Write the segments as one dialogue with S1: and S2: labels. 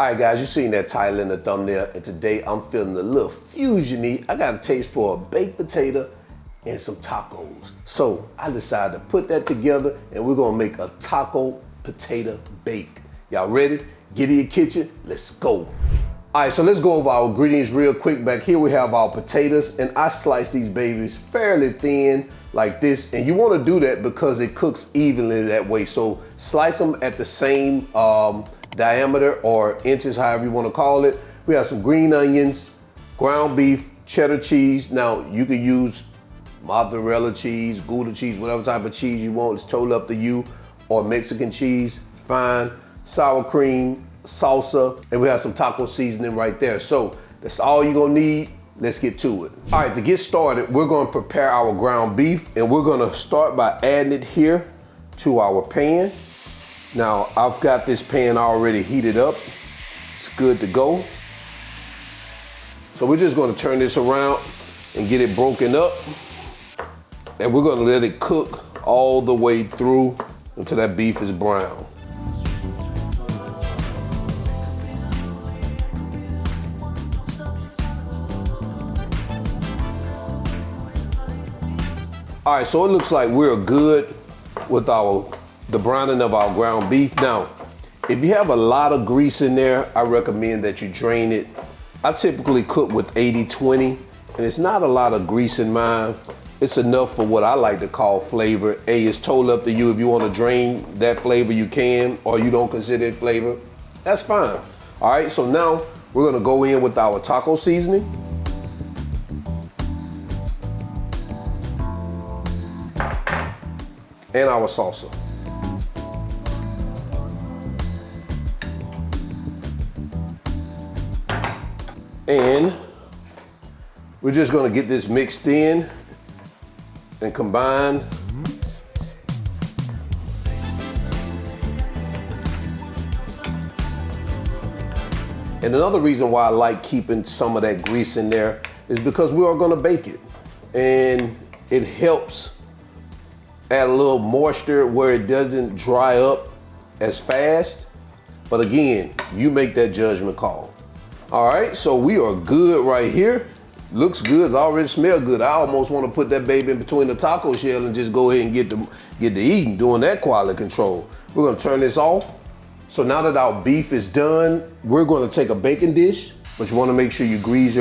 S1: All right, guys, you seen that title in the thumbnail, and today I'm feeling a little fusion-y. I got a taste for a baked potato and some tacos. So I decided to put that together, and we're gonna make a taco potato bake. Y'all ready? Get in your kitchen, let's go. All right, so let's go over our ingredients real quick. Back here we have our potatoes, and I sliced these babies fairly thin like this, and you wanna do that because it cooks evenly that way. So slice them at the same diameter or inches, however you wanna call it. We have some green onions, ground beef, cheddar cheese. Now you can use mozzarella cheese, Gouda cheese, whatever type of cheese you want. It's totally up to you. Or Mexican cheese, fine. Sour cream, salsa, and we have some taco seasoning right there. So that's all you're gonna need. Let's get to it. All right, to get started, we're gonna prepare our ground beef, and we're gonna start by adding it here to our pan. Now, I've got this pan already heated up. It's good to go. So we're just gonna turn this around and get it broken up. And we're gonna let it cook all the way through until that beef is brown. All right, so it looks like we're good with the browning of our ground beef. Now, if you have a lot of grease in there, I recommend that you drain it. I typically cook with 80-20, and it's not a lot of grease in mine. It's enough for what I like to call flavor. Hey, it's totally up to you. If you want to drain that flavor, you can, or you don't consider it flavor, that's fine. All right, so now we're gonna go in with our taco seasoning. And our salsa. And we're just gonna get this mixed in and combined. And another reason why I like keeping some of that grease in there is because we are gonna bake it. And it helps add a little moisture where it doesn't dry up as fast. But again, you make that judgment call. All right, so we are good right here. Looks good, it already smells good. I almost want to put that baby in between the taco shell and just go ahead and get to eating, doing that quality control. We're gonna turn this off. So now that our beef is done, we're gonna take a baking dish, but you wanna make sure you grease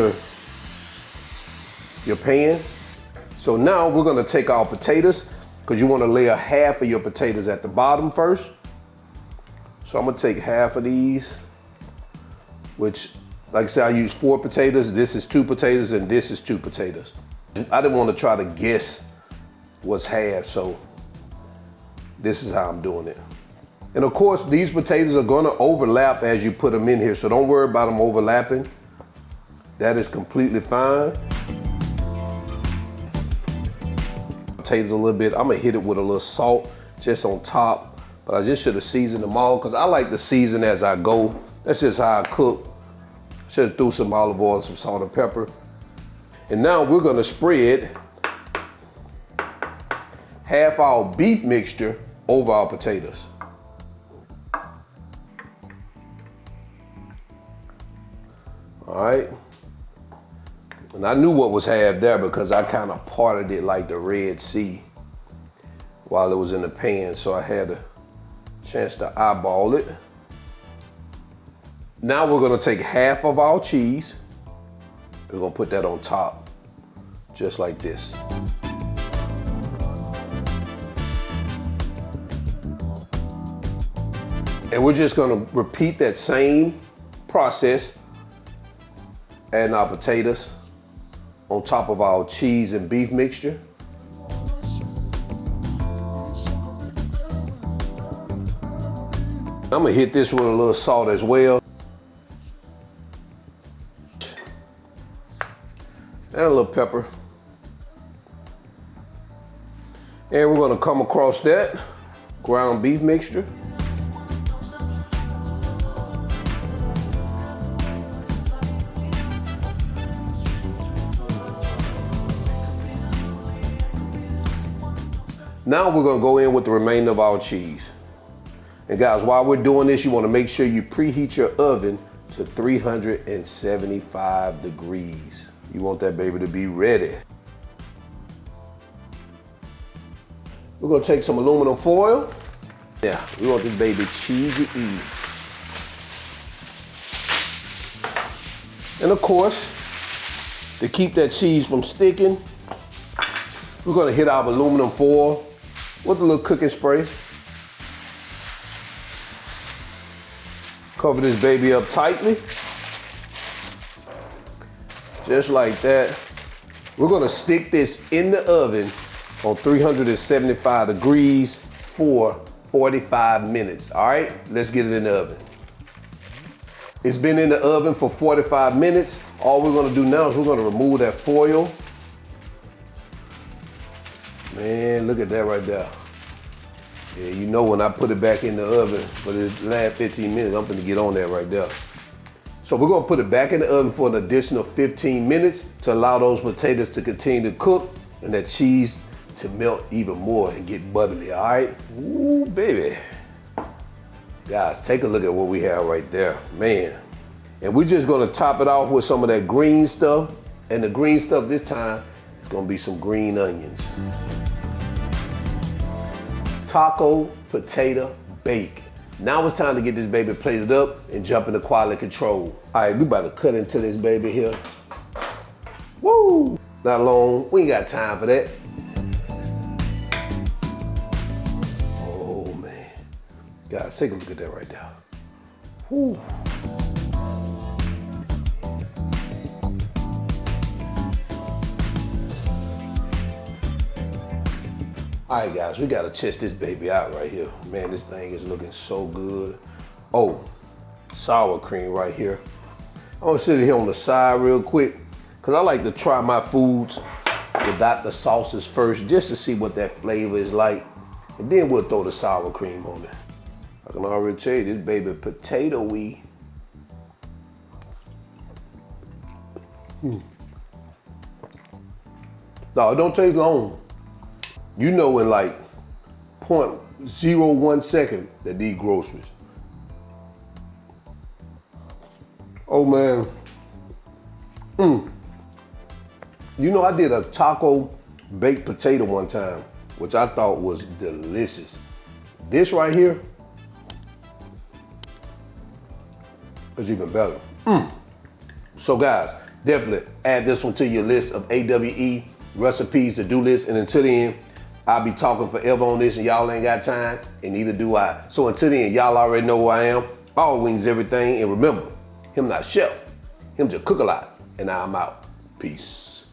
S1: your pan. So now we're gonna take our potatoes, because you want to layer half of your potatoes at the bottom first. So I'm gonna take half of these, which, like I said, I use 4 potatoes. This is 2 potatoes, and this is 2 potatoes. I didn't want to try to guess what's half, so this is how I'm doing it. And of course, these potatoes are gonna overlap as you put them in here, so don't worry about them overlapping. That is completely fine. Potatoes a little bit. I'm gonna hit it with a little salt just on top, but I just should have seasoned them all because I like to season as I go. That's just how I cook. Should have threw some olive oil, some salt and pepper. And now we're gonna spread half our beef mixture over our potatoes. All right. And I knew what was half there because I kind of parted it like the Red Sea while it was in the pan, so I had a chance to eyeball it. Now we're gonna take half of our cheese. We're gonna put that on top, just like this. And we're just gonna repeat that same process, adding our potatoes on top of our cheese and beef mixture. I'm gonna hit this with a little salt as well. And a little pepper. And we're gonna come across that ground beef mixture. Now we're gonna go in with the remainder of our cheese. And guys, while we're doing this, you wanna make sure you preheat your oven to 375 degrees. You want that baby to be ready. We're gonna take some aluminum foil. Yeah, we want this baby cheesy-y. And of course, to keep that cheese from sticking, we're gonna hit our aluminum foil with a little cooking spray. Cover this baby up tightly. Just like that. We're gonna stick this in the oven on 375 degrees for 45 minutes, all right? Let's get it in the oven. It's been in the oven for 45 minutes. All we're gonna do now is we're gonna remove that foil. Man, look at that right there. Yeah, you know when I put it back in the oven for the last 15 minutes, I'm gonna get on that right there. So we're gonna put it back in the oven for an additional 15 minutes to allow those potatoes to continue to cook and that cheese to melt even more and get bubbly, all right? Ooh, baby. Guys, take a look at what we have right there, man. And we're just gonna top it off with some of that green stuff. And the green stuff this time is gonna be some green onions. Taco potato bake. Now it's time to get this baby plated up and jump into quality control. All right, we about to cut into this baby here. Woo! Not long, we ain't got time for that. Oh man. Guys, take a look at that right there. Woo. All right, guys, we gotta test this baby out right here. Man, this thing is looking so good. Oh, sour cream right here. I'm gonna sit here on the side real quick, because I like to try my foods without the sauces first, just to see what that flavor is like. And then we'll throw the sour cream on it. I can already tell you, this baby potato-y. No, it don't take long. You know in like 0.01 second that these groceries. Oh man. You know I did a taco baked potato one time, which I thought was delicious. This right here is even better. So guys, definitely add this one to your list of AWE recipes to do list, and until then, I'll be talking forever on this and y'all ain't got time, and neither do I. So until then, y'all already know who I am. All wings everything, and remember, him not chef, him just cook a lot, and I'm out. Peace.